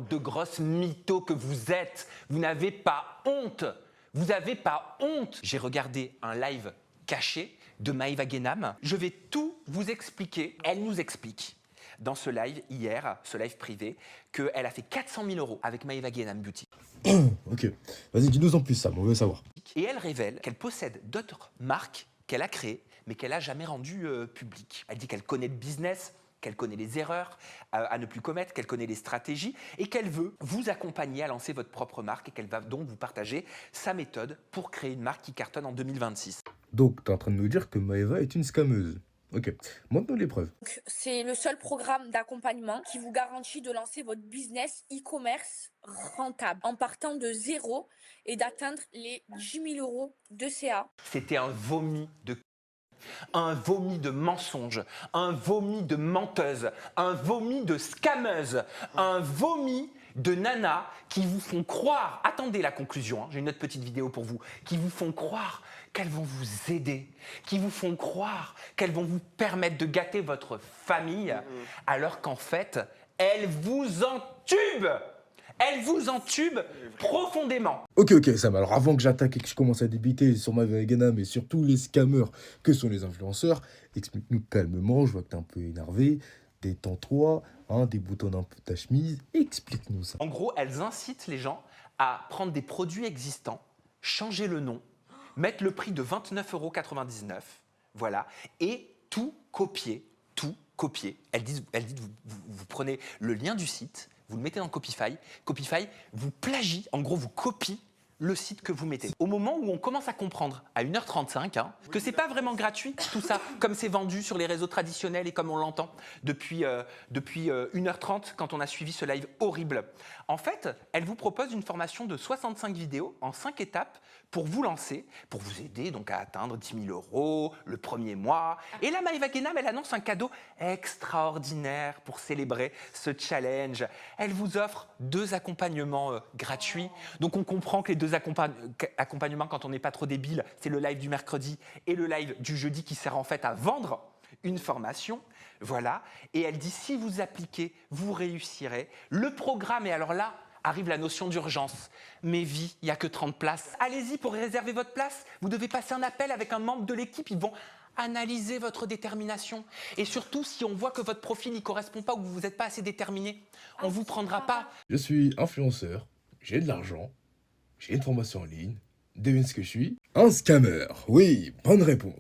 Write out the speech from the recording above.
Bande de grosses mythos que vous êtes. Vous n'avez pas honte. Vous n'avez pas honte. J'ai regardé un live caché de Maëva Guénam. Je vais tout vous expliquer. Elle nous explique dans ce live hier, ce live privé, qu'elle a fait 400 000 € avec Maëva Guénam Beauty. Ok, vas-y, dis-nous en plus ça, on veut savoir. Et elle révèle qu'elle possède d'autres marques qu'elle a créées, mais qu'elle n'a jamais rendues publiques. Elle dit qu'elle connaît le business, qu'elle connaît les erreurs à ne plus commettre, qu'elle connaît les stratégies et qu'elle veut vous accompagner à lancer votre propre marque et qu'elle va donc vous partager sa méthode pour créer une marque qui cartonne en 2026. Donc, t'es en train de nous dire que Maëva est une scameuse. Ok, montre-nous les preuves. C'est le seul programme d'accompagnement qui vous garantit de lancer votre business e-commerce rentable en partant de zéro et d'atteindre les 10 000 € de CA. C'était un vomi de mensonges, un vomi de menteuses, un vomi de scammeuses, un vomi de nanas qui vous font croire, attendez la conclusion, hein, j'ai une autre petite vidéo pour vous, qui vous font croire qu'elles vont vous aider, qui vous font croire qu'elles vont vous permettre de gâter votre famille, alors qu'en fait, elles vous entubent. Elles vous entubent profondément. Ok, Sam, alors avant que j'attaque et que je commence à débiter sur Maëva Guénam et sur tous les scammers que sont les influenceurs, explique-nous calmement, je vois que t'es un peu énervé, détends-toi, hein, déboutonnne un peu ta chemise, explique-nous ça. En gros, elles incitent les gens à prendre des produits existants, changer le nom, mettre le prix de 29,99 €, voilà, et tout copier, tout copier. Elles disent vous prenez le lien du site, vous le mettez dans Copify, Copify vous plagie, en gros vous copie le site que vous mettez. Au moment où on commence à comprendre, à 1h35, hein, que c'est pas vraiment gratuit tout ça, comme c'est vendu sur les réseaux traditionnels et comme on l'entend depuis 1h30 quand on a suivi ce live horrible. En fait, elle vous propose une formation de 65 vidéos en 5 étapes pour vous lancer, pour vous aider donc à atteindre 10 000 € le premier mois. Et là, Maëva Guénam, elle annonce un cadeau extraordinaire pour célébrer ce challenge. Elle vous offre 2 accompagnements gratuits. Donc on comprend que les 2 accompagnements, quand on n'est pas trop débile, c'est le live du mercredi et le live du jeudi qui sert en fait à vendre une formation. Voilà. Et elle dit, si vous appliquez, vous réussirez. Le programme, et alors là, arrive la notion d'urgence. Mais vie, il n'y a que 30 places. Allez-y pour réserver votre place. Vous devez passer un appel avec un membre de l'équipe. Ils vont analyser votre détermination. Et surtout, si on voit que votre profil n'y correspond pas ou que vous n'êtes pas assez déterminé, on ne vous prendra pas. Je suis influenceur, j'ai de l'argent, j'ai une formation en ligne, devine ce que je suis? Un scammer, oui, bonne réponse.